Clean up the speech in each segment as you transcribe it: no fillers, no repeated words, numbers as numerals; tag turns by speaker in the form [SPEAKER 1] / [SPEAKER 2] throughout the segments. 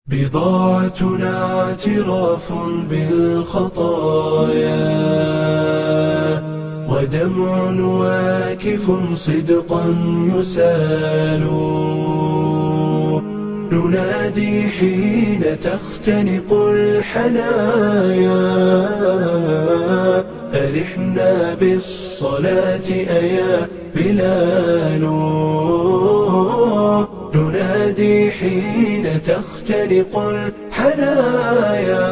[SPEAKER 1] بضاعتنا اعتراف بالخطايا ودمع واكف صدقا يسال. ننادي حين تختنق الحنايا أرحنا بالصلاة أيا بلال. ننادي حين تختنق الحنايا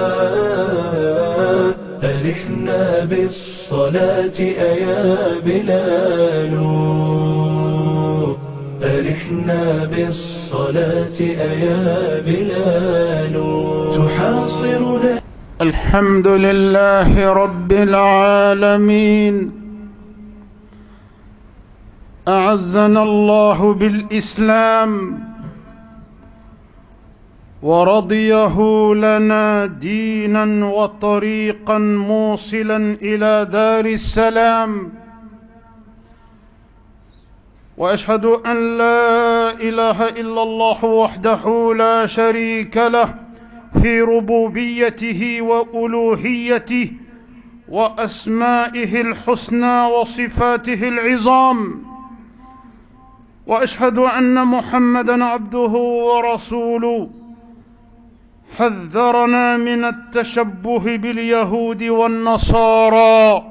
[SPEAKER 1] أرحنا بالصلاة أيا بلال. أرحنا بالصلاة أيا بلال. تحاصرنا.
[SPEAKER 2] الحمد لله رب العالمين، أعزنا الله بالإسلام ورضيه لنا دينا وطريقا موصلا إلى دار السلام. وأشهد أن لا إله إلا الله وحده لا شريك له في ربوبيته وألوهيته وأسمائه الحسنى وصفاته العظام. وأشهد أن محمدًا عبده ورسوله، حذرنا من التشبه باليهود والنصارى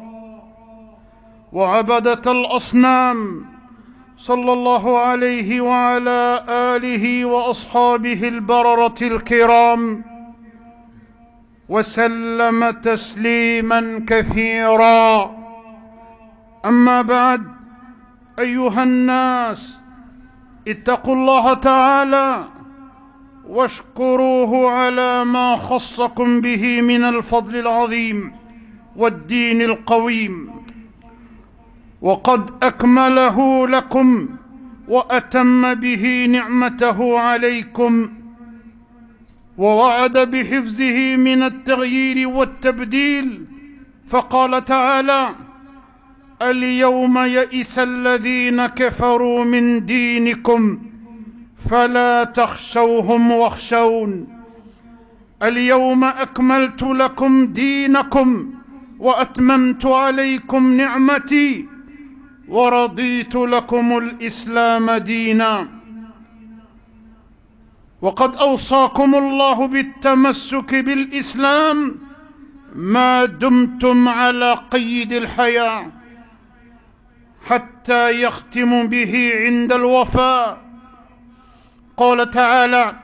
[SPEAKER 2] وعبدة الأصنام، صلى الله عليه وعلى آله وأصحابه البررة الكرام، وسلم تسليما كثيرا. أما بعد، أيها الناس، اتقوا الله تعالى واشكروه على ما خصكم به من الفضل العظيم والدين القويم، وقد أكمله لكم وأتم به نعمته عليكم، ووعد بحفظه من التغيير والتبديل، فقال تعالى: اليوم يئس الذين كفروا من دينكم فلا تخشوهم واخشون. اليوم أكملت لكم دينكم وأتممت عليكم نعمتي ورضيت لكم الإسلام دينا. وقد أوصاكم الله بالتمسك بالإسلام ما دمتم على قيد الحياة، حتى يختم به عند الوفاة. قال تعالى: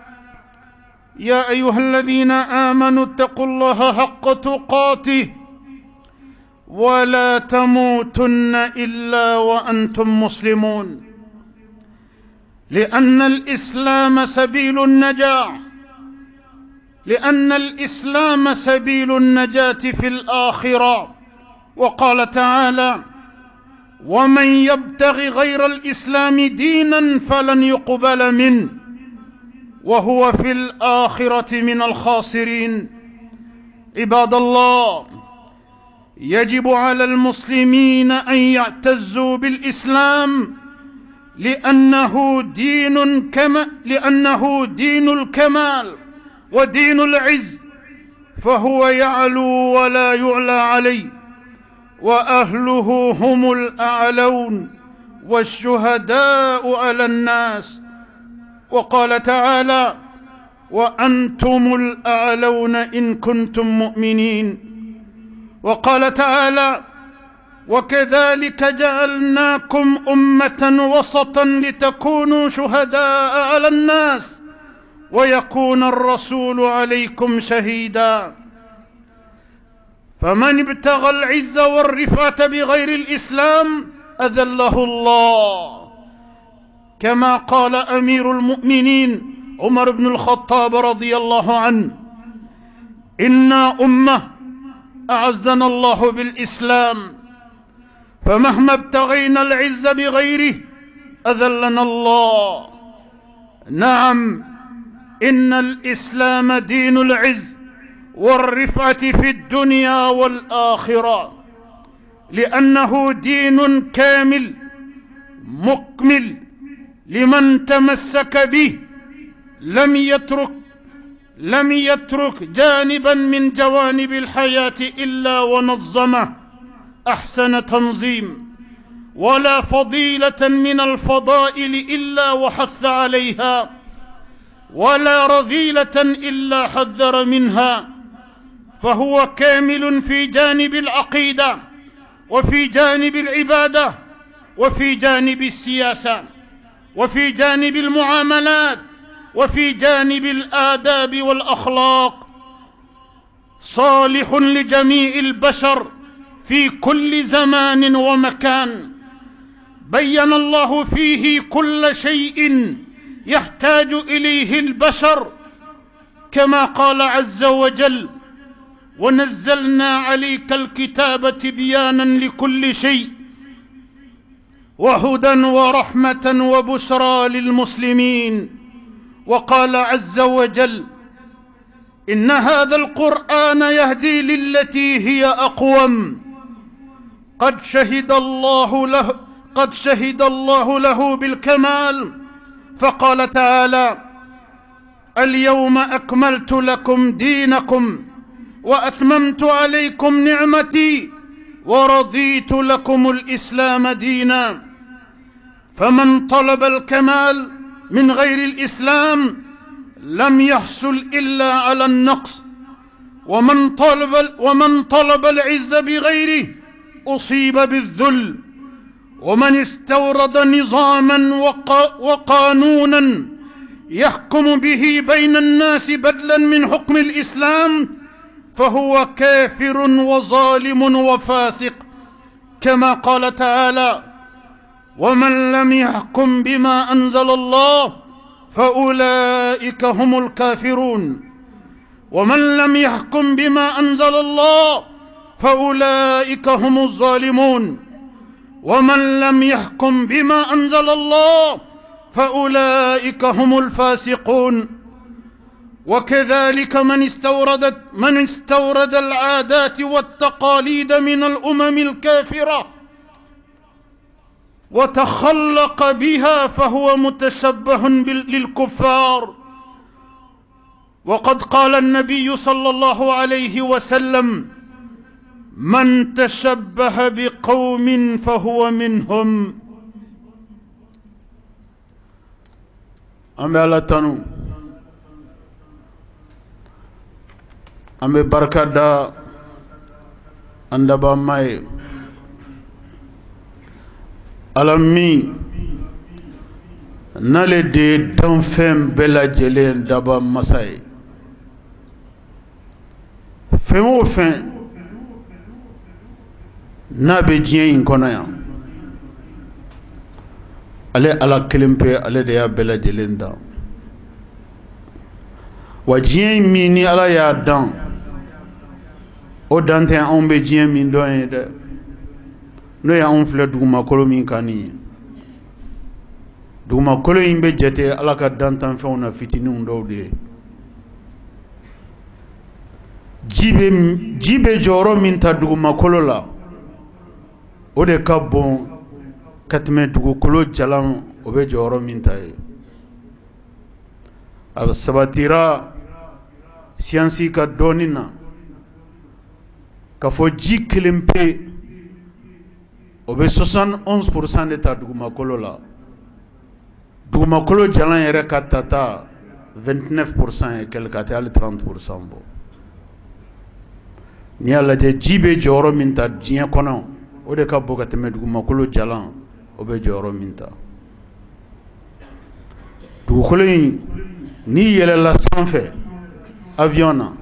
[SPEAKER 2] يا أيها الذين آمنوا اتقوا الله حق تقاته ولا تموتن إلا وأنتم مسلمون. لأن الإسلام سبيل النجاة، لأن الإسلام سبيل النجاة في الآخرة. وقال تعالى: ومن يبتغ غير الإسلام دينا فلن يقبل منه وهو في الآخرة من الخاسرين. عباد الله، يجب على المسلمين أن يعتزوا بالإسلام لأنه دين الكمال ودين العز، فهو يعلو ولا يعلى عليه، وأهله هم الأعلون والشهداء على الناس. وقال تعالى: وأنتم الأعلون إن كنتم مؤمنين. وقال تعالى: وكذلك جعلناكم أمة وسطا لتكونوا شهداء على الناس ويكون الرسول عليكم شهيدا. فمن ابتغى العز والرفعة بغير الإسلام أذله الله، كما قال أمير المؤمنين عمر بن الخطاب رضي الله عنه: إنا أمة أعزنا الله بالإسلام، فمهما ابتغينا العز بغيره أذلنا الله. نعم، إن الإسلام دين العز والرفعة في الدنيا والآخرة، لأنه دين كامل مكمل لمن تمسك به، لم يترك جانبا من جوانب الحياة إلا ونظمه أحسن تنظيم، ولا فضيلة من الفضائل إلا وحث عليها، ولا رذيلة إلا حذر منها. فهو كامل في جانب العقيدة، وفي جانب العبادة، وفي جانب السياسة، وفي جانب المعاملات، وفي جانب الآداب والأخلاق. صالح لجميع البشر في كل زمان ومكان. بين الله فيه كل شيء يحتاج إليه البشر، كما قال عز وجل: ونزلنا عليك الكتاب تبيانا لكل شيء وهدى ورحمة وبشرى للمسلمين. وقال عز وجل: إن هذا القرآن يهدي للتي هي أقوم. قد شهد الله له بالكمال، فقال تعالى: اليوم أكملت لكم دينكم وأتممت عليكم نعمتي ورضيت لكم الإسلام دينا. فمن طلب الكمال من غير الإسلام لم يحصل إلا على النقص، ومن طلب العز بغيره أصيب بالذل. ومن استورد نظاما وقانونا يحكم به بين الناس بدلا من حكم الإسلام فهو كافر وظالم وفاسق، كما قال تعالى: ومن لم يحكم بما أنزل الله فأولئك هم الكافرون. ومن لم يحكم بما أنزل الله فأولئك هم الظالمون. ومن لم يحكم بما أنزل الله فأولئك هم الفاسقون. وكذلك من استورد العادات والتقاليد من الأمم الكافرة وتخلق بها فهو متشبه للكفار. وقد قال النبي صلى الله عليه وسلم: من تشبه بقوم فهو منهم. أمي الله تنو أمي بركة دا أندبا ماي alami nale de danfɛn bɛɛ lajɛlen daba masa ye. Fɛn o fɛn n'a bɛ diɲɛ in kɔnɔ yan, ale ala kelen pe ale de y'a bɛɛ lajɛlen dan. Wa diɲɛ in min ni ala y'a dan, o dan tɛ anw bɛ diɲɛ min dɔn ye dɛ. No ya anw filɛ dugumakolo min kan nin ye. Dugumakolo in bɛ jate ala ka dantanfɛnw na fitininw dɔw de ye. Ji bɛ jɔyɔrɔ min ta dugumakolo la, o de ka bon ka tɛmɛ dugukolo jalan o bɛ jɔyɔrɔ min ta ye. A sabatira siyansi ka dɔɔnin na ka fɔ ji kelen pe o bɛ 71% de ta dugumakolo la. Dugumakolo jalan yɛrɛ ka tata 29% ye kɛlɛ ka tɛ hali 30% bɔ. N'i y'a lajɛ ji bɛ jɔyɔrɔ min ta diɲɛ kɔnɔ, o de ka bon ka tɛmɛ dugumakolo jalan o bɛ jɔyɔrɔ min ta. Dugukolo in n'i yɛlɛla sanfɛ avion na,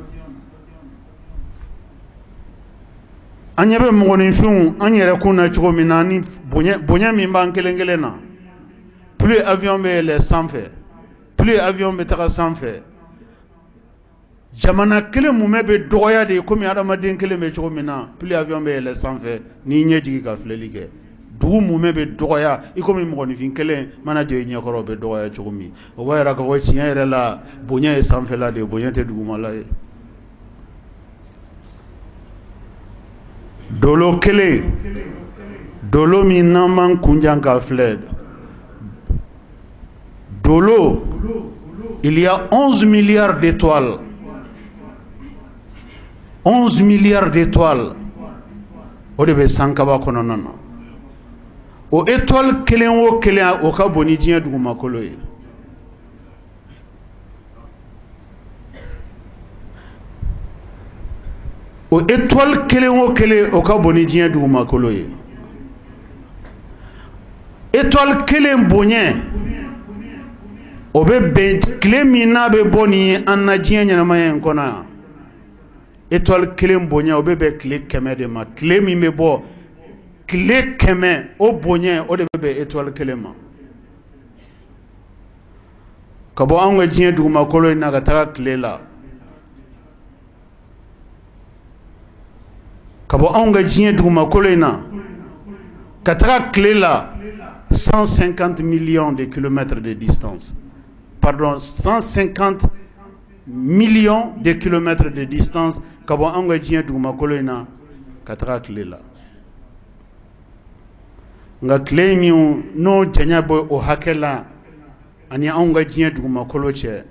[SPEAKER 2] an ɲɛ bɛ mɔgɔninfinw an yɛrɛ kun na cogo min na ni bonya min b'an kelen kelen na, plus avion bɛ yɛlɛ sanfɛ, plus avion bɛ taga sanfɛ, jamana kelen mumɛ bɛ dɔgɔya de komi adamaden kelen bɛ cogo min na, plus avion bɛ yɛlɛ sanfɛ n'i ɲɛ jigin ka filɛli kɛ. Dugu mumɛ bɛ dɔgɔya i komi mɔgɔninfin kelen mana jɔ i ɲɛkɔrɔ bɛ dɔgɔya cogo min. O b'a yira k'a fɔ tiɲɛ yɛrɛ la bonya ye sanfɛla de ye, bonya tɛ dugumala ye. Dolo kelen, dolo min n'an m'an kunjan ka filɛ, dolo, il y a 11 milliards d'étoiles 11 milliards d'étoiles. O de be sankaba kono nana. O étoile kelen o kelen o ka boni diɲɛ dugumakolo ye. O étoile kelen o kelen o ka boni diɲɛ dugumakolo ye. Étoile kelen bonɲɛ o be bɛn tile min n'a bɛ bɔ ni an na diɲɛ ɲɛnamaya in kɔnɔ yan. Étoile kelen bonɲɛ o be bɛn tile 100 de ma. Tile min bɛ bɔ tile 100 o bonɲɛ o de bɛ bɛn étoile kelen ma. Ka bɔ an ka diɲɛ dugumakolo in na ka taga tile la. Ka bɔ an ka diɲɛ dugumakolo in na ka taga tile la 150 millions de kilomètres de distance. Pardon, 150 millions de kilomètres de distance ka bɔ an ka diɲɛ dugumakolo in na ka taga tile la. Nka tile min n'o janya bɔ o hakɛ la ani an ka diɲɛ dugumakolo cɛ,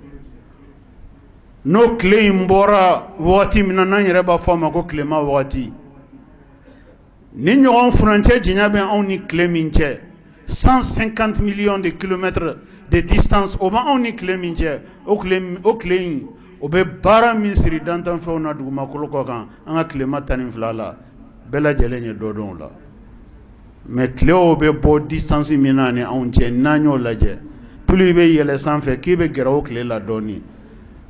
[SPEAKER 2] n'o tile in bɔra wagati min na n'an yɛrɛ b'a fɔ a ma ko tilema wagati, ni ɲɔgɔn furancɛ janya bɛ anw ni tile min cɛ 150 millions de kilomètres de distance o ma anw ni tile min cɛ, o tile in o bɛ baara min siri dantanfɛnw na dugumakolo kɔ kan an ka tilema 12 la bɛɛ lajɛlen ye dɔ dɔn o la. Mais tile o bɛ bɔ distance min na ni anw cɛ n'an y'o lajɛ, plus i bɛ yɛlɛ sanfɛ k'i bɛ gɛrɛ o tile la dɔɔni,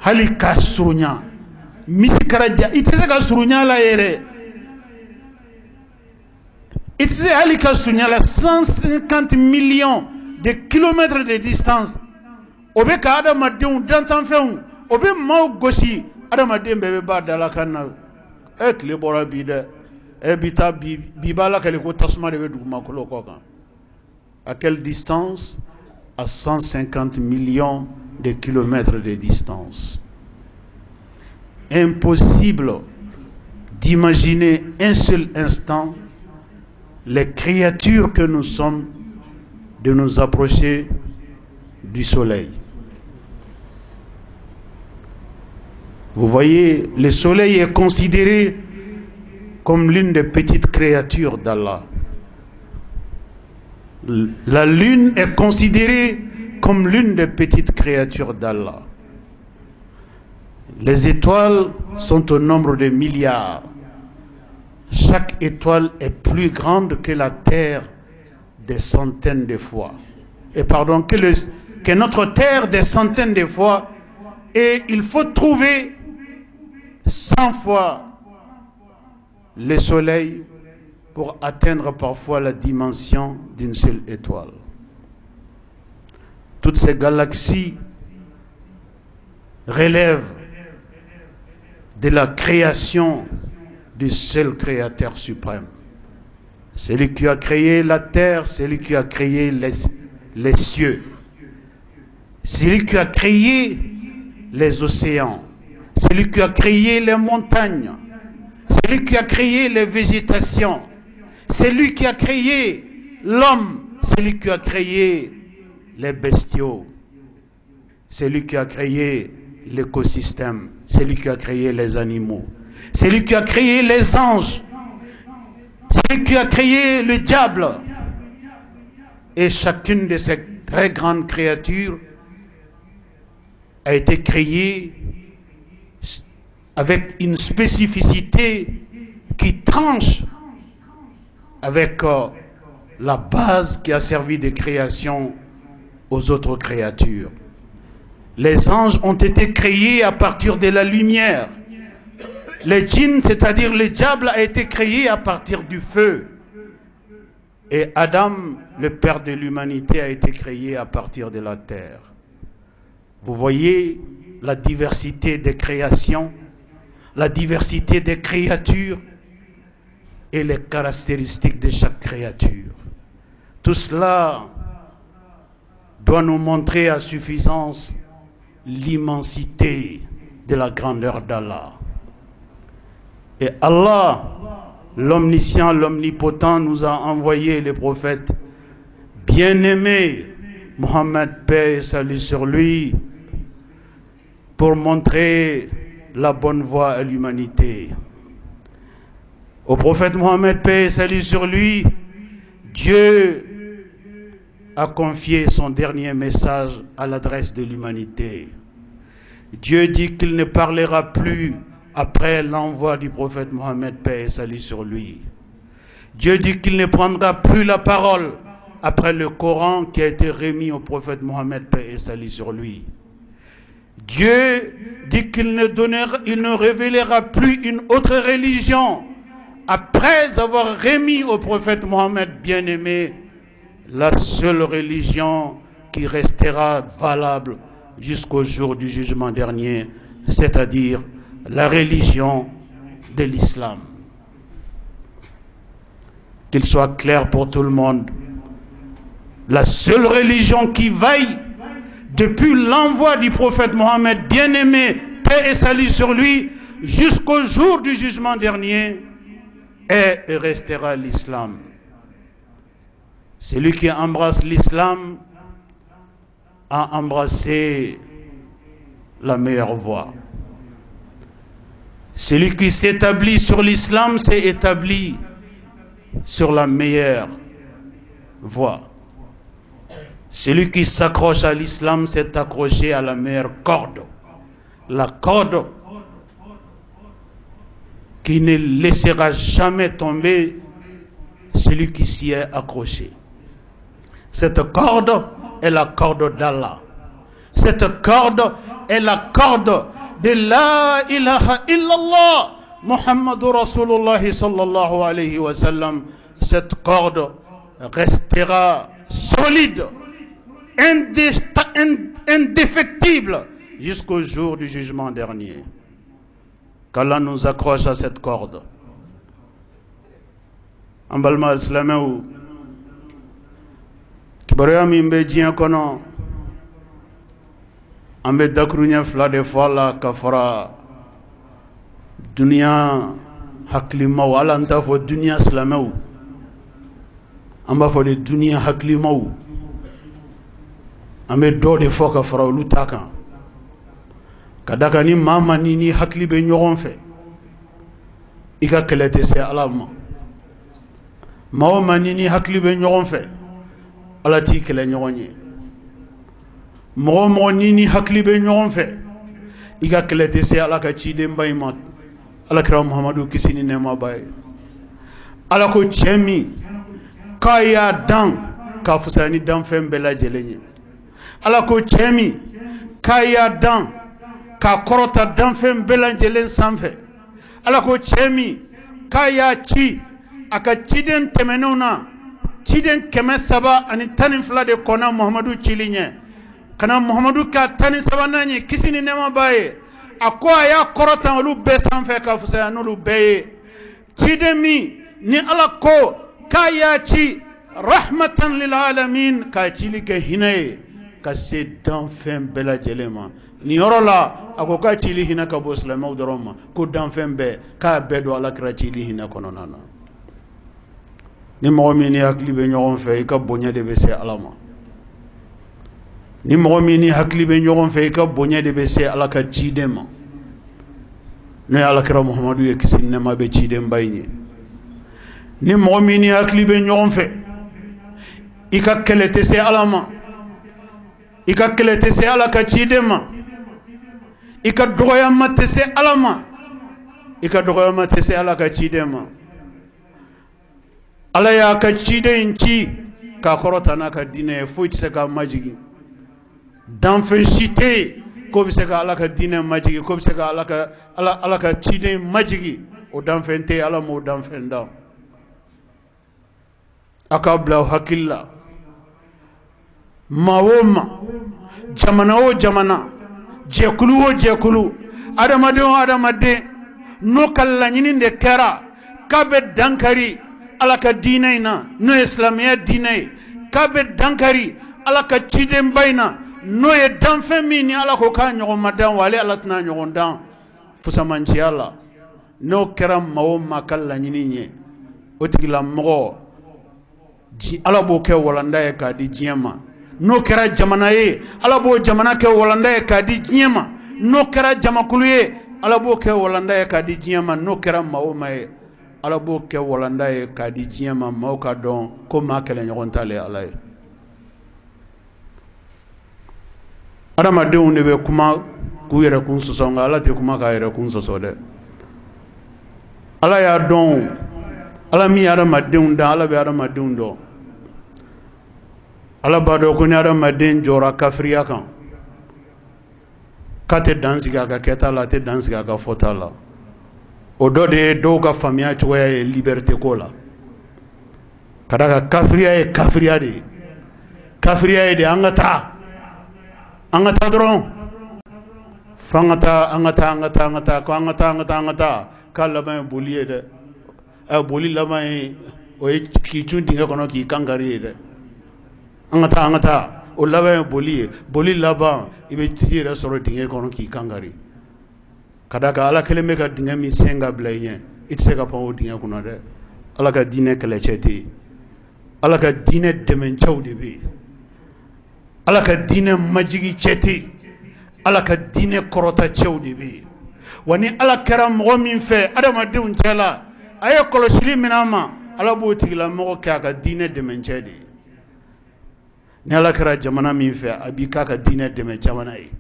[SPEAKER 2] hali ka surunya misi kɛra ja i tɛ se ka surunya la yɛrɛ. I tɛ se hali ka surunya la 150 millions de kilomètres de distance. O bɛ ka adamadenw dantanfɛnw o bɛ maaw gosi, adamaden bɛɛ bɛ b'a dala kan na. Tile bɔra bi dɛ. Bi b'a la kɛlɛ ko tasuma de bɛ dugumakolo kɔ kan. À quelle distance? À 150 millions de kilomètres de distance. Impossible d'imaginer un seul instant les créatures que nous sommes de nous approcher du soleil. Vous voyez, le soleil est considéré comme l'une des petites créatures d'Allah. La lune est considérée comme l'une des petites créatures d'Allah. Les étoiles sont au nombre de milliards. Chaque étoile est plus grande que la Terre des centaines de fois. Et pardon, que notre Terre des centaines de fois. Et il faut trouver 100 fois le soleil pour atteindre parfois la dimension d'une seule étoile. Toutes ces galaxies relèvent de la création du seul créateur suprême. Celui qui a créé la terre, celui qui a créé les cieux, celui qui a créé les océans, celui qui a créé les montagnes, celui qui a créé les végétations, celui qui a créé l'homme, celui qui a créé les bestiaux, celui qui a créé l'écosystème, celui qui a créé les animaux, celui qui a créé les anges, celui qui a créé le diable. Et chacune de ces très grandes créatures a été créée avec une spécificité qui tranche avec la base qui a servi de création aux autres créatures. Les anges ont été créés à partir de la lumière. Les djinns, c'est-à-dire le diable, a été créé à partir du feu. Et Adam, le père de l'humanité, a été créé à partir de la terre. Vous voyez la diversité des créations, la diversité des créatures et les caractéristiques de chaque créature. Tout cela doit nous montrer à suffisance l'immensité de la grandeur d'Allah. Et Allah, l'omniscient, l'omnipotent, nous a envoyé les prophètes bien-aimés, Mohammed, paix et salut sur lui, pour montrer la bonne voie à l'humanité. Au prophète Mohammed, paix et salut sur lui, Dieu a confié son dernier message à l'adresse de l'humanité. Dieu dit qu'il ne parlera plus après l'envoi du prophète Mohammed, paix et salut sur lui. Dieu dit qu'il ne prendra plus la parole après le Coran qui a été remis au prophète Mohammed, paix et salut sur lui. Dieu dit qu'il ne révélera plus une autre religion après avoir remis au prophète Mohammed bien-aimé la seule religion qui restera valable jusqu'au jour du jugement dernier, c'est-à-dire la religion de l'islam. Qu'il soit clair pour tout le monde, la seule religion qui veille depuis l'envoi du prophète Mohammed bien-aimé, paix et salut sur lui, jusqu'au jour du jugement dernier, est et restera l'islam. Celui qui embrasse l'islam a embrassé la meilleure voie. Celui qui s'établit sur l'islam s'est établi sur la meilleure voie. Celui qui s'accroche à l'islam s'est accroché à la meilleure corde. La corde qui ne laissera jamais tomber celui qui s'y est accroché. Cette corde est la corde d'Allah. Cette corde est la corde de la ilaha illallah Muhammadur Rasulullah sallallahu alayhi wa sallam. Cette corde restera solide, indéfectible jusqu'au jour du jugement dernier. Qu'Allah nous accroche à cette corde. En balma islamou kibaruya min bɛ diɲɛ kɔnɔ an bɛ dakuruɲɛ fila de fɔ a la ka fara duniya hakilimaw hali an t'a fɔ duniya silamɛw an b'a fɔ de duniya hakilimaw an bɛ dɔ de fɔ ka fara olu ta kan ka da kan ni maa ma ni hakili bɛ ɲɔgɔn fɛ i ka kɛlɛ tɛ se Ala ma maa o maa ni hakili bɛ ɲɔgɔn fɛ Ala t'i kɛlɛ ɲɔgɔn ye mɔgɔ o mɔgɔ ni hakili bɛ ɲɔgɔn fɛ i ka kɛlɛ tɛ se Ala ka cidenba in ma Alakira Muhamadu kisi ni nɛɛma b'a ye Ala ko cɛ min k'a y'a dan k'a fisaya ni danfɛn bɛɛ lajɛlen ye Ala ko cɛ min k'a y'a dan k'a kɔrɔta danfɛn bɛɛ lajɛlen sanfɛ Ala ko cɛ min k'a y'a ci a ka ciden tɛmɛnenw na ciden 312 de kɔnna Muhamadu cili ɲɛ ka na Muhamadu ka 13nan ye kisi ni nɛɛma b'a ye a ko a y'a kɔrɔtan olu bɛɛ sanfɛ ka fisaya n'olu bɛɛ ye ciden min ni Ala ko k'a y'a ci rahmatan lil alamin k'a cili kɛ hinɛ ye ka se danfɛn bɛɛ lajɛlen ma nin yɔrɔ la a ko k'a cili hinɛ ka bɔ silamɛw dɔrɔn ma ko danfɛn bɛɛ k'a bɛɛ don Alakira cili hinɛ kɔnɔna na ni mɔgɔ min ni hakili bɛ ɲɔgɔn fɛ i ka bonya de bɛ se Ala ma ni mɔgɔ min ni hakili bɛ ɲɔgɔn fɛ i ka bonya de bɛ se Ala ka ciden ma n'o ye Alakira Muhamadu ye kisi ni nɛɛma bɛ cidenba in ye ni mɔgɔ min ni hakili bɛ ɲɔgɔn fɛ i ka kɛlɛ tɛ se Ala ma i ka kɛlɛ tɛ se Ala ka ciden ma i ka dɔgɔyama tɛ se Ala ma i ka dɔgɔyama tɛ se Ala ka ciden ma Ala y'a ka ciden in ci k'a kɔrɔta n'a ka diinɛ ye foyi tɛ se k'a majigin danfɛn si tɛ yen k'o bɛ se ka Ala ka diinɛ majigin k'o bɛ se ka Ala ka ciden majigin o danfɛn tɛ yen Ala m'o danfɛn da a k'a bila aw hakili la maa o maa jamana o jamana jɛkulu o jɛkulu adamaden o adamaden n'o ka laɲini de kɛra k'a bɛ dankari Ala ka diinɛ in na n'o ye silamɛya diinɛ ye k'a bɛ dankari Ala ka cidenba in na n'o ye danfɛn min ni Ala ko k'a ɲɔgɔn ma dan wa ale Ala tɛna ɲɔgɔn dan fusamanciya la n'o kɛra maa o maa ka laɲini ye o tigilamɔgɔ Ala b'o kɛ walanda ye k'a di diɲɛ ma n'o kɛra jamana ye Ala b'o jamana kɛ walanda ye k'a di diɲɛ ma n'o kɛra jamakulu ye Ala b'o kɛ walanda ye k'a di diɲɛ ma n'o kɛra maa o maa ye ala b'o kɛ walanda ye k'a di diɲɛ ma maaw ka dɔn ko maa kɛlɛɲɔgɔn t'ale ala ye. Adamadenw de bɛ kuma k'u yɛrɛ kun sɔsɔ nka ala tɛ kuma k'a yɛrɛ kun sɔsɔ dɛ. Ala y'a dɔn, ala min ye adamadenw da, ala bɛ adamadenw dɔn. Ala b'a dɔn ko ni adamaden jɔra kafiriya kan k'a tɛ dan sigi a ka kɛta la, a tɛ dan sigi a ka fɔta la. O dɔ de ye dɔw ka faamuya cogoya ye liberté ko la. Ka d'a kan kafiriya ye kafiriya de ye. Kafiriya ye de an ka taa dɔrɔn f'an ka taa k'a laban ye boli ye dɛ. Boli laban ye o ye k'i cun dingɛ kɔnɔ k'i kankari ye dɛ. An ka taa o laban ye boli ye. Boli laban i bɛ t'i yɛrɛ sɔrɔ dingɛ kɔnɔ k'i kankari. Ka d'a kan ala kelen bɛ ka dingɛ min sen ka bila i ɲɛ, i tɛ se ka pan o dingɛ kɔnɔ dɛ. Ala ka diinɛ kɛlɛcɛ tɛ yen. Ala ka diinɛ dɛmɛcɛw de bɛ yen. Ala ka diinɛ majigi cɛ tɛ yen. Ala ka diinɛ kɔrɔta cɛw de bɛ yen. Wa ni ala kɛra mɔgɔ min fɛ adamadenw cɛ la, a ye kɔlɔsili min a ma, ala b'o tigilamɔgɔ kɛ a ka diinɛ dɛmɛcɛ de ye. Ni ala kɛra jamana min fɛ, a b'i k'a ka diinɛ dɛmɛ jamana ye.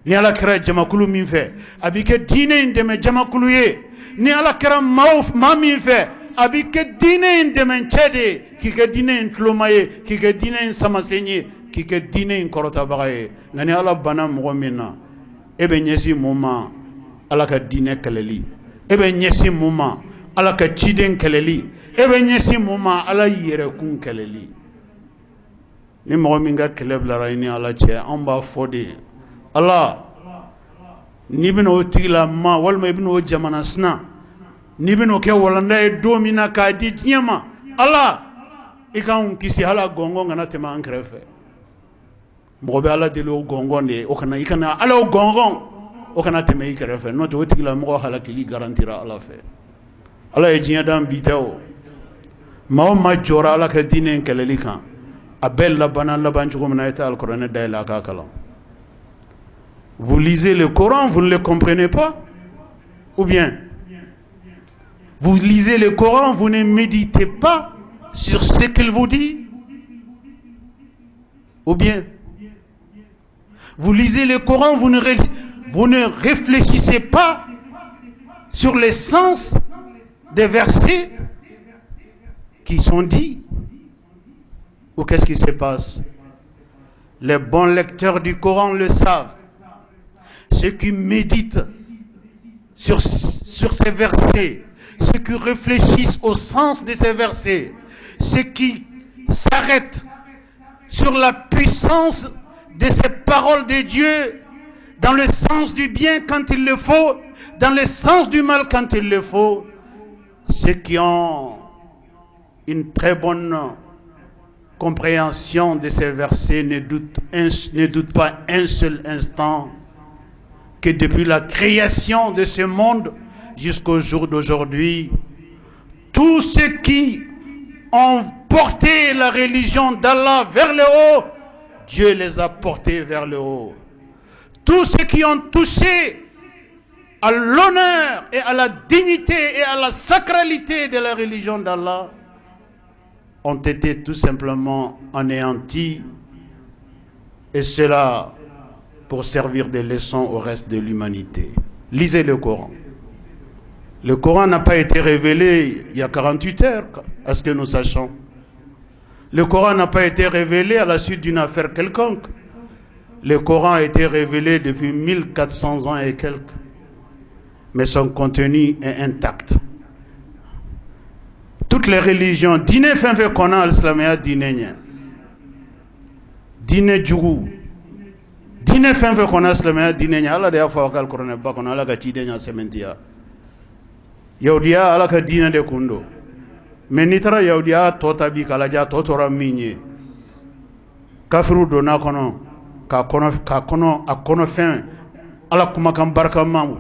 [SPEAKER 2] Ni ala kɛra jamakulu min fɛ, a b'i kɛ diinɛ in dɛmɛ jamakulu ye. Ni ala kɛra maa min fɛ, a b'i kɛ diinɛ in dɛmɛcɛ de ye, k'i kɛ diinɛ in tuloma ye, k'i kɛ diinɛ in samasen ye, k'i kɛ diinɛ in kɔrɔtabaga ye. Nka ni ala banna mɔgɔ min na, e bɛ ɲɛsin mun ma? Ala ka diinɛ kɛlɛli. E bɛ ɲɛsin mun ma? Ala ka ciden kɛlɛli. E bɛ ɲɛsin mun ma? Ala yɛrɛkun kɛlɛli. Ni mɔgɔ min ka kɛlɛ bilara i ni ala cɛ, an b'a fɔ de, ala n'i bɛna o tigila ma walima i bɛna o jamana sina, n'i bɛna o kɛ walanda ye don min na k'a di diɲɛ ma, ala i k'anw kisi hala gɔngɔn kana tɛmɛ an kɛrɛfɛ. Mɔgɔ bɛ ala deli o gɔngɔn de ye, o kana ala o gɔngɔn o kana tɛmɛ i kɛrɛfɛ, n'o tɛ o tigilamɔgɔ halakili garantira ala fɛ. Ala ye diɲɛ dan bi tɛ o. Maa o maa jɔra ala ka diinɛ in kɛlɛli kan, a bɛɛ laban cogo min na, e tɛ alikuranɛ dayɛlɛ a k'a kalan. Vous lisez le Coran, vous ne le comprenez pas? Ou bien vous lisez le Coran, vous ne méditez pas sur ce qu'il vous dit? Ou bien vous lisez le Coran, vous ne réfléchissez pas sur les sens des versets qui sont dits? Ou qu'est-ce qui se passe? Les bons lecteurs du Coran le savent. Ceux qui méditent sur ces versets, ceux qui réfléchissent au sens de ces versets, ceux qui s'arrêtent sur la puissance de ces paroles de Dieu, dans le sens du bien quand il le faut, dans le sens du mal quand il le faut, ceux qui ont une très bonne compréhension de ces versets ne doutent pas un seul instant que depuis la création de ce monde jusqu'au jour d'aujourd'hui, tous ceux qui ont porté la religion d'Allah vers le haut, Dieu les a portés vers le haut. Tous ceux qui ont touché à l'honneur et à la dignité et à la sacralité de la religion d'Allah ont été tout simplement anéantis, et cela pour servir de leçon au reste de l'humanité. Lisez le Coran. Le Coran n'a pas été révélé il y a 48 heures, à ce que nous sachons. Le Coran n'a pas été révélé à la suite d'une affaire quelconque. Le Coran a été révélé depuis 1400 ans et quelques. Mais son contenu est intact. Toutes les religions, dîner fin fait qu'on a al-Islamia dîner. Dîner djougou. Dîner fin fait qu'on a al-Islamia dîner. Allah de afa wakal korone ba qu'on a la gati denya sementia. Yaudia ala ka dîner de kundo. Mais nitra yaudia tota bi kalaja totora minye. Kafiru dona kono ka kono fin ala kuma kan barka mamu.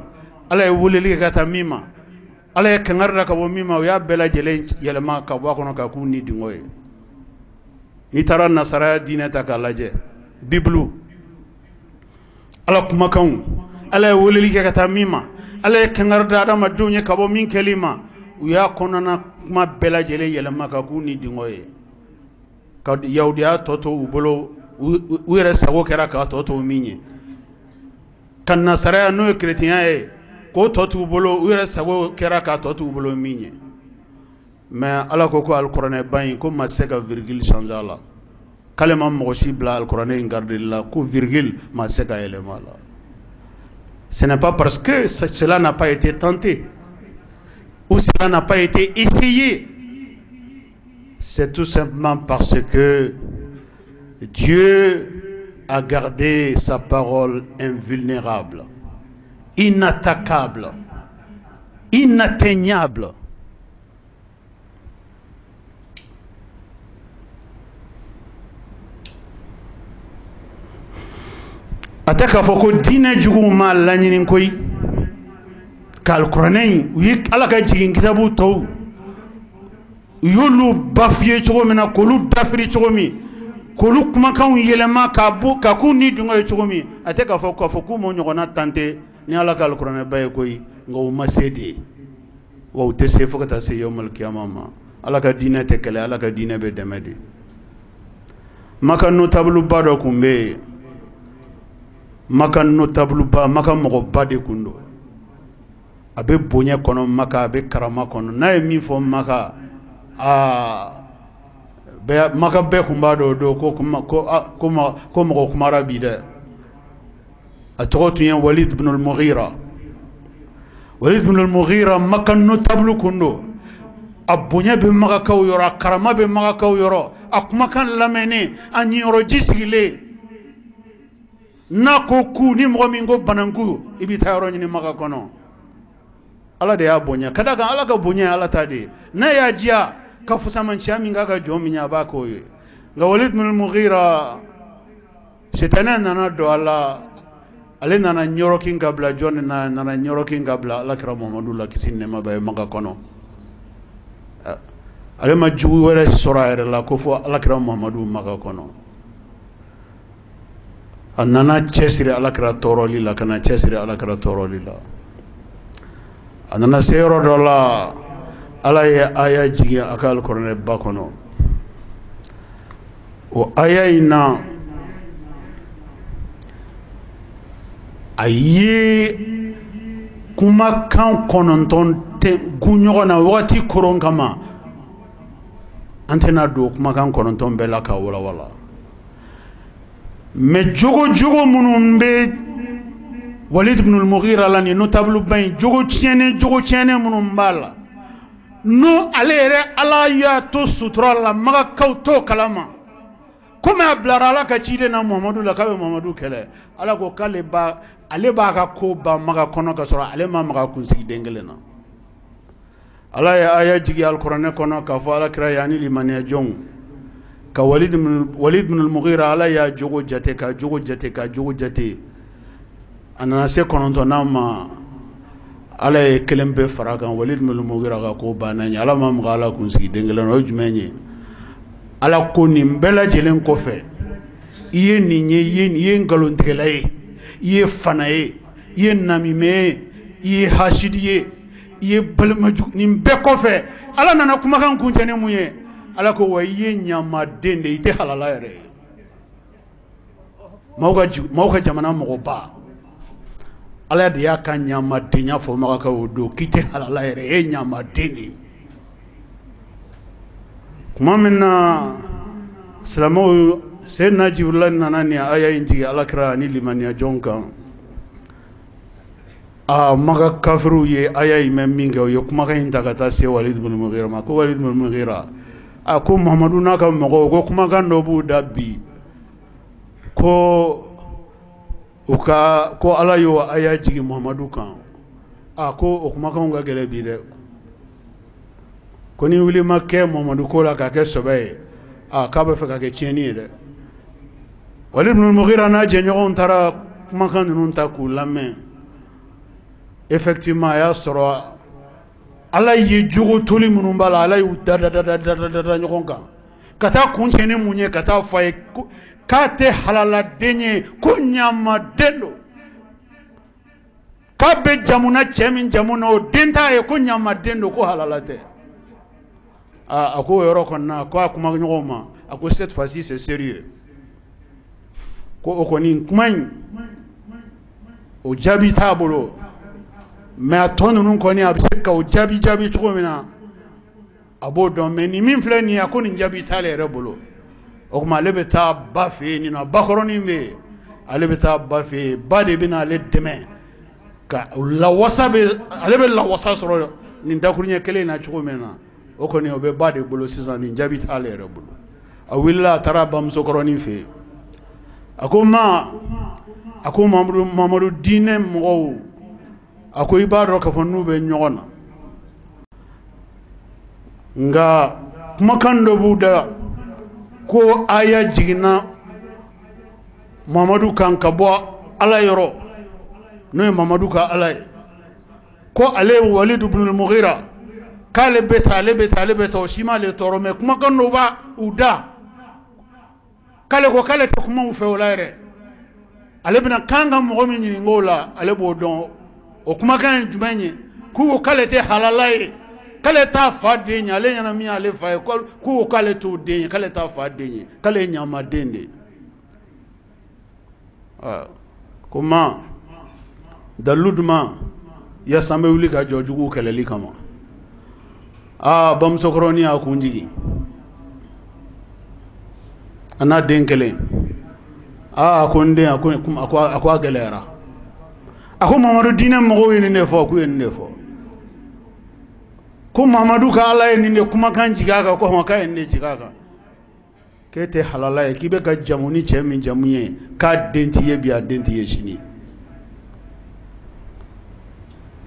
[SPEAKER 2] Ala e wuleli ka ta mima. Ala ye kangarda ka bo mima o ya bela jele yelema ka bo kono ka ku ni dingoye. Ni tara nasara dine ta ka laje biblu ala kuma kan ala ye wuleli ka ta mima. Ala ye kangarda adama dunye ka bo min kelima u y'a kɔnɔna kuma bɛɛ lajɛlen yɛlɛma ka k'u ni dingɔ ye ka yahudiya tɔ to u bolo u yɛrɛ sago kɛra k'a tɔ to min ye ka nasaraya n'o ye kerecɛnya ye k'o tɔ t'u bolo u yɛrɛ sago kɛra k'a tɔ t'u bolo min ye mais Ala ko ko alikuranɛ ba in ko ma se ka virgule changer a la k'ale ma mɔgɔ si bila alikuranɛ in gardeli la ko virgule ma se ka yɛlɛma a la. Ce n'est pas parce que cela n'a pas été tenté ou cela n'a pas été essayé. C'est tout simplement parce que Dieu a gardé sa parole invulnérable, inattaquable, inatteignable. Ata k'a fɔ ko diinɛ juguw ma laɲini koyi ka alikuranɛ in u ye Ala ka jigin kitabu tɔw u y'olu bafuye cogo min na k'olu dafiri cogo min k'olu kumakanw yɛlɛma ka k'u ni dungɔ ye cogo min a tɛ k'a fɔ k'u m'o ɲɔgɔnna tante ni Ala ka alikuranɛ ba ye koyi nka u ma se de wa u tɛ se fo ka taa se yawmal kiyama ma. Ala ka diinɛ tɛ kɛlɛ, Ala ka diinɛ bɛ dɛmɛ de. Maka notable ba dɔ kun bɛ yen, Maka notable ba, Maka mɔgɔba de kun don. A bɛ bonya kɔnɔ Maka, a bɛ karama kɔnɔ. N'a ye min fɔ Maka, Maka bɛɛ kun b'a dɔn o don ko mɔgɔ kumara bi dɛ. A tɔgɔ tun ye Walid ibn al-Mughira. Walid ibn al-Mughira Maka notable kun don. A bonya bɛ Makakaw yɔrɔ, a karama bɛ Makakaw yɔrɔ, a kumakan lamɛnni, a ɲiyɔrɔji sigilen. N'a ko ku ni mɔgɔ min ko bananku i bɛ taa yɔrɔ ɲini Maka kɔnɔ. Ala de y'a bonya ka d'a kan Ala ka bonya ye Ala ta de ye. N'a y'a diya ka fusamanciya min k'a ka jɔn min ye a b'a k'o ye. Nka Walid ibn al-Mughira sitanɛ nana don a la, ale nana ɲɔrɔkin ka bila jɔn na, nana ɲɔrɔkin ka bila Alakira Muhamadu la kisi ni nɛɛma b'a ye Maka kɔnɔ. Ale ma jugu wɛrɛ sɔrɔ a yɛrɛ la ko fɔ Alakira Muhamadu Maka kɔnɔ. A nana cɛsiri Alakira tɔɔrɔli la, ka na cɛsiri Alakira tɔɔrɔli la. A nana se yɔrɔ dɔ la, Ala ye aya jigin a ka alikuranɛ ba kɔnɔ. O aya in na a ye kumakan 9 gu ɲɔgɔn na wagati koron kama. An tɛna don kumakan 9 bɛɛ la ka walawala. Mais jogo minnu bɛ Walid ibn al-Mughira la ni notable ba in jogo tiɲɛnen minnu b'a la n'o ale yɛrɛ Ala y'a to sutura la Makakaw t'o kalama komi a bilara Ala ka ciden na Muhamadu la k'a bɛ Muhamadu kɛlɛ. Ala ko k'ale b'a ka ko ban Maka kɔnɔ ka sɔrɔ ale ma Maka kunsigi den kelen na. Ala ye aya jigi alikuranɛ kɔnɔ k'a fɔ Alakira ye ani limaniya jɔnw ka Walid ibn al-Mughira Ala y'a jogo jate ka jogo jate a nana se 9nan ma Ala ye kelen bɛɛ fara kan Walid ibn al-Mughira ka ko banna ɲɛ. Ala ma Maka Ala kunsigi den kelen na, o ye jumɛn ye? Ala ko nin bɛɛ lajɛlen kɔfɛ i ye nin ye, i ye ngalontigɛla ye, i ye fana ye, i ye namimɛ ye, i ye hasidi ye, i ye balimajugu. Nin bɛɛ kɔfɛ Ala nana kumakan kuncɛ ni mun ye? Ala ko wa i ye ɲamaden de, i tɛ halala yɛrɛ ye. Maaw ka jamana mɔgɔba Ala de y'a ka ɲamadenya fɔ Makakaw o don k'i tɛ halala yɛrɛ, e ye ɲamaden de ye. Kuma min na silamɛw Seydina Jibrila nana nin aya in jigi Alakira ani limaniya jɔn kan. Maka kafiriw ye aya in mɛn min kɛ o ye kumakan in ta ka taa se Walid ibn al-Mughira ma ko Walid ibn al-Mughira ko Muhamadu n'a ka mɔgɔw ko kumakan dɔ b'u da bi ko Ala y'o aya jigi Muhamadu kan. Ko o kumakanw ka gɛlɛ bi dɛ. Ko ni wuli ma kɛ Muhamadu ko la ka kɛ sɛbɛ ye k'a bɛ fɛ ka kɛ tiɲɛni ye dɛ. Walid ibn al-Mughira n'a jɛɲɔgɔnw taara kumakan ninnu ta k'u lamɛn. Effectivement a y'a sɔrɔ Ala ye jogo toli minnu b'a la Ala y'u da ɲɔgɔn kan ka taa kun cɛ ni mun ye ka taa fɔ a ye k'a tɛ halaladen ye ko ɲamaden don k'a bɛ jamuna cɛ min jamu na o den t'a ye ko ɲamaden don ko halala tɛ. A ko o yɔrɔ kɔni na ko a kuma ɲɔgɔn ma a ko cette fois-ci c'est sérieux ko o kɔni kuma in o jaabi t'a bolo mais a tɔ ninnu kɔni a bɛ se ka o jaabi cogo min na a b'o dɔn mais ni min filɛ nin ye a ko nin jaabi t'ale yɛrɛ bolo o tuma ale bɛ taa ba fɛ yen nin nɔ bakɔrɔnin bɛ yen ale bɛ taa ba fɛ yen ba de bɛ na ale dɛmɛ ka lawasa ale bɛ lawasa sɔrɔ nin dakuruɲɛ kelen in na cogo min na o kɔni o bɛ ba de bolo sisan nin jaabi t'ale yɛrɛ bolo a wulila a taara a bamusokɔrɔnin fɛ yen a ko Mamadu diinɛ mɔgɔw a ko i b'a dɔn k'a fɔ n'u bɛ ɲɔgɔn na nka kumakan dɔ b'u da ko aya jiginna Mamadu kan ka bɔ Ala yɔrɔ n'o ye Mamadu ka Ala ye ko ale Walid ibn al-Mughira k'ale bɛ taa o si m'ale tɔɔrɔ mais kumakan dɔ b'u da k'ale ko k'ale tɛ kuma u fɛ o la yɛrɛ ale bɛna kan ka mɔgɔ min ɲininka o la ale b'o dɔn o kumakan ye jumɛn ye k'u k'ale tɛ halala ye k'ale t'a fa den ye ale ɲɛna min ale fa ye k'u k'ale t'o den ye k'ale t'a fa den ye k'ale ye ɲamaden de ye ko ma dalilu duman yaasa an bɛ wuli ka jɔ juguw kɛlɛli kama bamusokɔrɔnin y'a kun jigin a n'a den kelen a ko n den a ko a gɛlɛyara a ko Mamadu diinɛ mɔgɔw ye nin de fɔ k'u ye nin de fɔ ko Mamadu ka Ala ye nin de kumakan jigin a kan ko k'a ye nin de jigin a kan k'e tɛ halala ye k'i bɛ ka jamu ni cɛ min jamu ye k'a den t'i ye bi a den t'i ye sini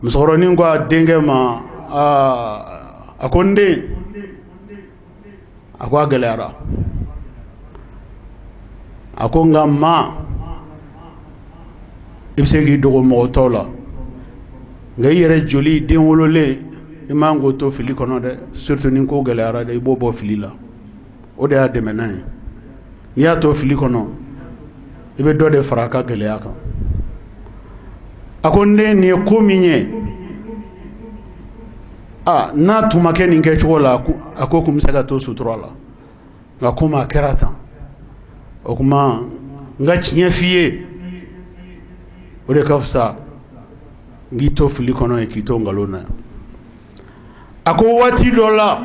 [SPEAKER 2] musokɔrɔnin ko a denkɛ ma a ko n den a ko a gɛlɛyara a ko nka ma i bɛ se k'i dogo mɔgɔ tɔw la nka i yɛrɛ joli den wololen i man k'o to fili kɔnɔ dɛ surtout ni ko gɛlɛyara dɛ i b'o bɔ fili la o de y'a dɛmɛ n'a ye n'i y'a to fili kɔnɔ i bɛ dɔ de fara a ka gɛlɛya kan a ko n den nin ye ko min ye n'a tun ma kɛ nin kɛcogo la a ko kun bɛ se ka to sutura la nka komi a kɛra tan o kuma n ka tiɲɛ f'i ye o de ka fisa n k'i to fili kɔnɔ ye k'i to nkalon na a ko waati dɔ la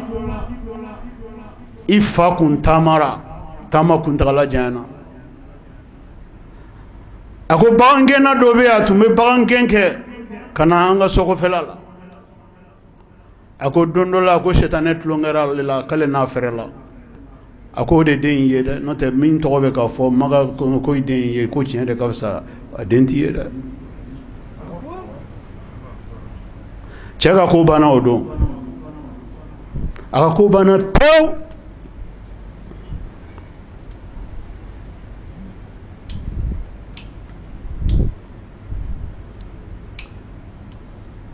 [SPEAKER 2] i fa kun taama kuntagala janyana a ko bagangɛnna dɔ bɛ yen a tun bɛ bagangɛn kɛ ka na an ka sokɔfɛla la a ko don dɔ la a ko sitanɛ tulonkɛra ale la k'ale n'a fɛrɛla a ko o de den ye dɛ n'o tɛ min tɔgɔ bɛ ka fɔ maga ko i den ye ko tiɲɛ de ka fisa a den t'i ye dɛ cɛ ka ko banna o don a ka ko banna pewu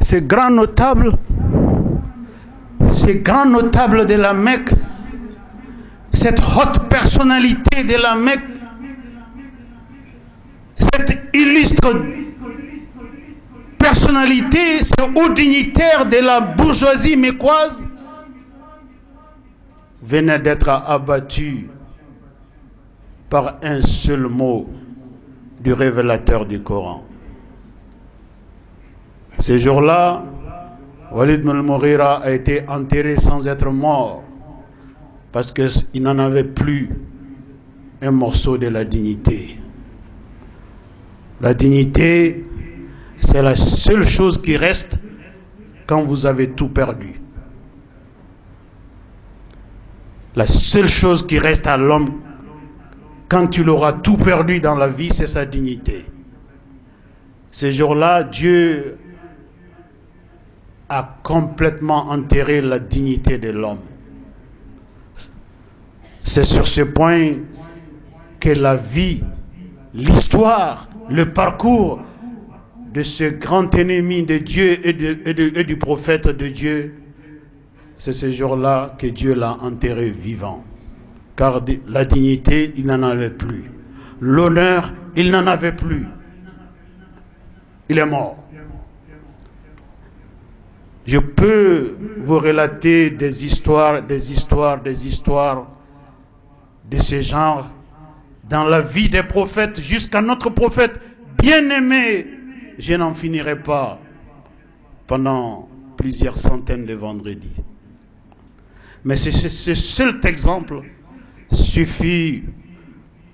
[SPEAKER 2] ces grands notables de la Mecque, cette haute personnalité de la Mecque, cette illustre personnalité, ce haut dignitaire de la bourgeoisie mécoise, venait d'être abattu par un seul mot du révélateur du Coran. Ce jour-là, Walid ibn al-Mughira a été enterré sans être mort parce qu'il n'en avait plus un morceau de la dignité. La dignité, c'est la seule chose qui reste quand vous avez tout perdu. La seule chose qui reste à l'homme quand il aura tout perdu dans la vie, c'est sa dignité. Ce jour-là, Dieu a complètement enterré la dignité de l'homme. C'est sur ce point que la vie, l'histoire, le parcours de ce grand ennemi de Dieu et du prophète de Dieu, c'est ce jour-là que Dieu l'a enterré vivant. Car la dignité, il n'en avait plus. L'honneur, il n'en avait plus. Il est mort. Je peux vous relater des histoires de ce genre dans la vie des prophètes jusqu'à notre prophète bien-aimé. Je n'en finirai pas pendant plusieurs centaines de vendredis. Mais ce seul exemple suffit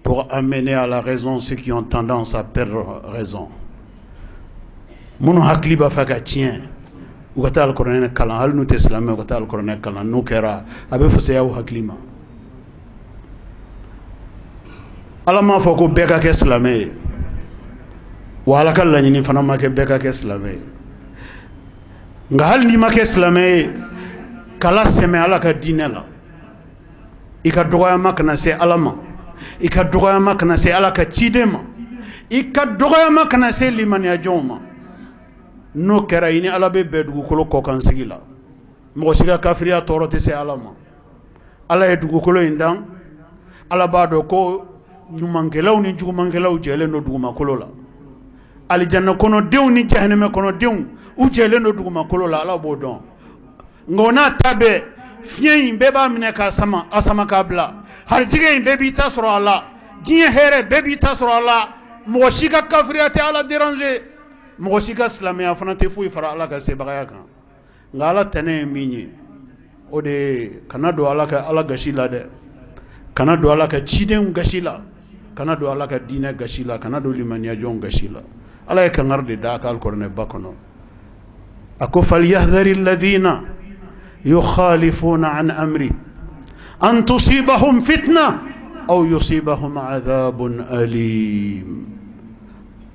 [SPEAKER 2] pour amener à la raison ceux qui ont tendance à perdre raison. Mon hakli ba faka tien ou kata al Qur'an kalan hal nu teslamé kata al Qur'an kalan nu kera abe fose yaw haklima ala ma foko beka ke islamé wala kala ni fana ma ke beka ke islamé nga hal ni ma ke islamé kala seme ala ka dinela ika doya makna se alama ika doya makna se ala ka chidema ika doya makna se limani ajoma no kera ini ala be dugukolo ko kan sigila mo siga kafiriya torote se alama ala e dugukolo indan ala ba do ko nyumangelaw ni jugumangelaw jele no duguma kolo la aljanna kono dew ni jahannama kono dew u jele no duguma kolo la ala bo don ngona tabe fien beba mine ka sama asama kabla har jige bebi tasro ala jie here bebi tasro ala mo siga kafiriya te ala déranger Mogosika Islamia fanate fu fara ala ka sebagaya kan ngala tane minye ode kanado ala ka ala gashila de kanado ala ka chiden gashila kanado ala ka dina gashila kanado limania jon gashila ala ka ngarde da ka alkorne bakono ako falyahdhari alladhina yukhalifuna an amri an tusibahum fitna aw yusibahum adhabun alim.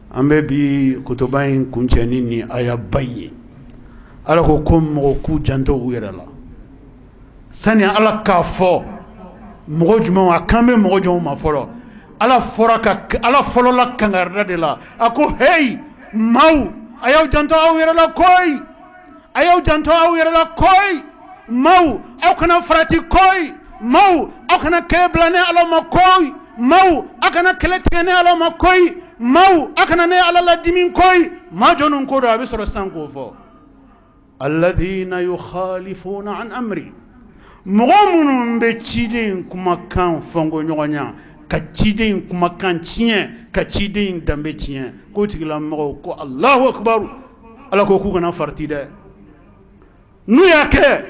[SPEAKER 2] Ambe bi kutubain kunchani ni ayabayi ala ko kom ku janto wirala sani ala ka fo mojuma akambe mojuma folo ala foraka ala folo la kangarda de la ako hey mau ayaw janto wirala koy ayaw janto wirala koy mau akana frati koy mau akana keblane ala makoy mau akana keletene ala makoy mau akana ne ala la dimin koy ma jonun ko do abisoro sanko fo alladhina yukhalifuna an amri mu'minun be chidin kuma kan fongo nyonya ka chidin kuma kan chien ka chidin dambe chien ko tigila mo ko Allahu akbar ala ko ku kana fartide nu yake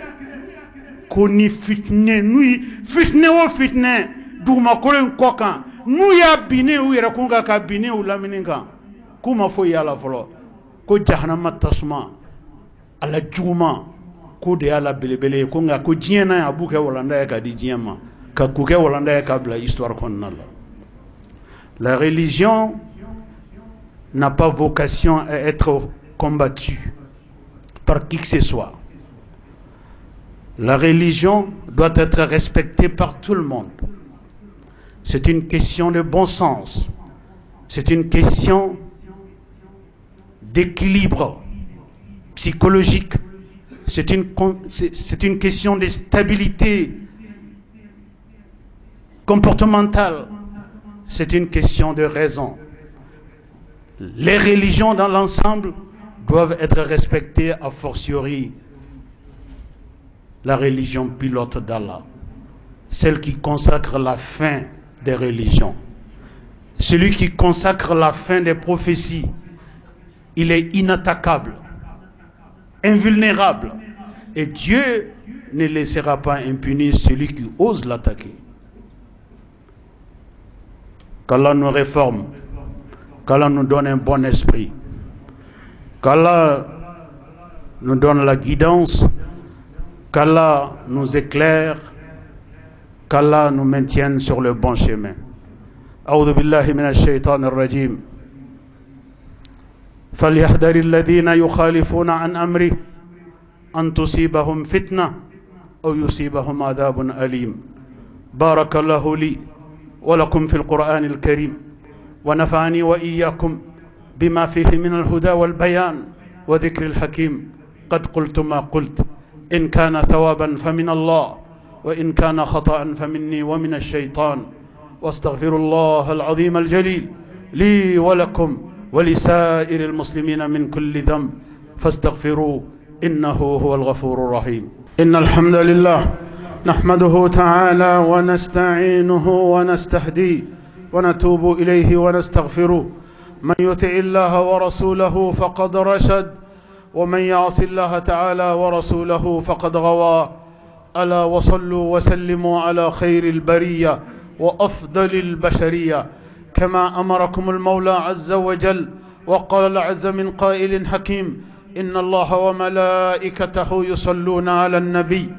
[SPEAKER 2] ko ni fitne nui fitne o fitne duma kolen kokan nu ya bine u yere kunga ka bine u lamininga kuma fo yala folo ko jahannama tasma ala juma ko de ala belebele ko nga ko jiena ya buke walanda ka di jiema ka kuke walanda ka bla histoire konnala. La religion n'a pas vocation à être combattue par qui que ce soit. La religion doit être respectée par tout le monde. C'est une question de bon sens. C'est une question d'équilibre psychologique. C'est une question de stabilité comportementale. C'est une question de raison. Les religions dans l'ensemble doivent être respectées, a fortiori la religion pilote d'Allah, celle qui consacre la fin des religions. Celui qui consacre la fin des prophéties, il est inattaquable, invulnérable. Et Dieu ne laissera pas impuni celui qui ose l'attaquer. Qu'Allah nous réforme, qu'Allah nous donne un bon esprit, qu'Allah nous donne la guidance, qu'Allah nous éclaire, qu'Allah nous maintienne sur le bon chemin. أعوذ بالله من الشيطان الرجيم. فليحذر الذين يخالفون عن أمره أن تصيبهم فتنة أو يصيبهم عذاب أليم. بارك الله لي ولكم في القرآن الكريم ونفعني وإياكم بما فيه من الهدى والبيان وذكر الحكيم. قد قلت ما قلت، إن كان ثوابا فمن الله وإن كان خطأ فمني ومن الشيطان، واستغفر الله العظيم الجليل لي ولكم ولسائر المسلمين من كل ذنب فاستغفروه إنه هو الغفور الرحيم. إن الحمد لله نحمده تعالى ونستعينه ونستهديه ونتوب إليه ونستغفره. من يطع الله ورسوله فقد رشد، ومن يعص الله تعالى ورسوله فقد غوى. ألا وصلوا وسلموا على خير البرية وأفضل البشرية، كما أمركم المولى عز وجل. وقال عز من قائل حكيم: إن الله وملائكته يصلون على النبي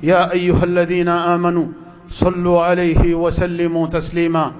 [SPEAKER 2] يا أيها الذين آمنوا صلوا عليه وسلموا تسليما.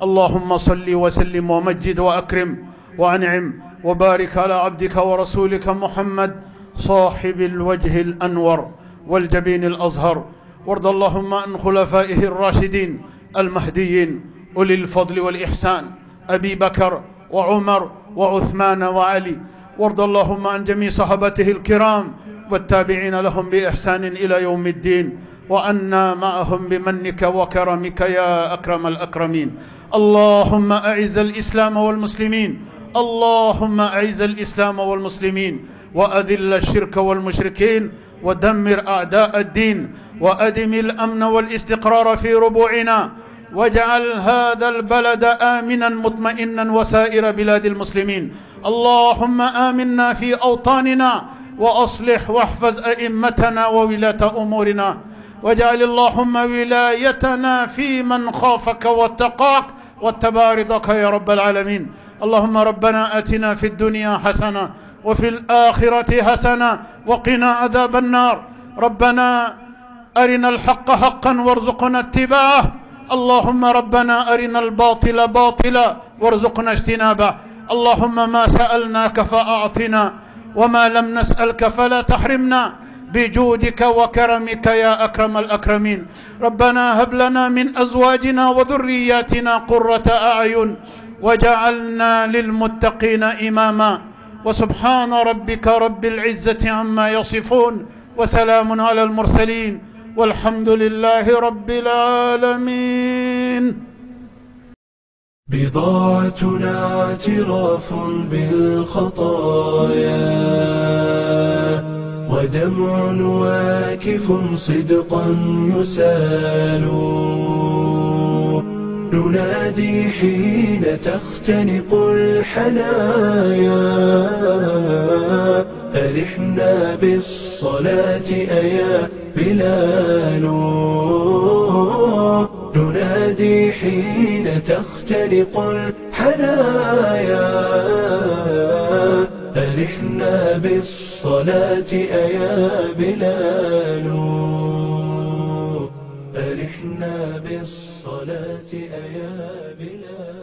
[SPEAKER 2] اللهم صل وسلم ومجد وأكرم وأنعم وبارك على عبدك ورسولك محمد صاحب الوجه الأنور والجبين الأزهر. وارض اللهم عن خلفائه الراشدين المهديين أولي الفضل والإحسان، أبي بكر وعمر وعثمان وعلي. وارض اللهم عن جميع صحابته الكرام والتابعين لهم بإحسان إلى يوم الدين، وعنا معهم بمنك وكرمك يا أكرم الأكرمين. اللهم أعز الإسلام والمسلمين، اللهم أعز الإسلام والمسلمين، وأذل الشرك والمشركين، ودمر أعداء الدين، وأدم الأمن والاستقرار في ربوعنا، واجعل هذا البلد آمنا مطمئنا وسائر بلاد المسلمين. اللهم آمنا في أوطاننا، وأصلح واحفظ أئمتنا وولاة أمورنا، واجعل اللهم ولايتنا في من خافك واتقاك واتبع رضاك يا رب العالمين. اللهم ربنا آتنا في الدنيا حسنة وفي الآخرة حسنة وقنا عذاب النار. ربنا أرنا الحق حقا وارزقنا اتباعه. اللهم ربنا أرنا الباطل باطلا وارزقنا اجتنابه. اللهم ما سألناك فأعطنا، وما لم نسألك فلا تحرمنا، بجودك وكرمك يا أكرم الأكرمين. ربنا هب لنا من أزواجنا وذرياتنا قرة أعين وجعلنا للمتقين إماما. وسبحان ربك رب العزة عما يصفون، وسلام على المرسلين، والحمد لله رب العالمين.
[SPEAKER 1] بضاعتنا اعتراف بالخطايا، ودمع واكف صدقا يسال. ننادي حين تختنق الحنايا، أرحنا بالصلاة أيا بلال. ننادي حين تختنق الحنايا، أرحنا بالصلاة أيا بلال. أرحنا بالصلاة أيا بلال.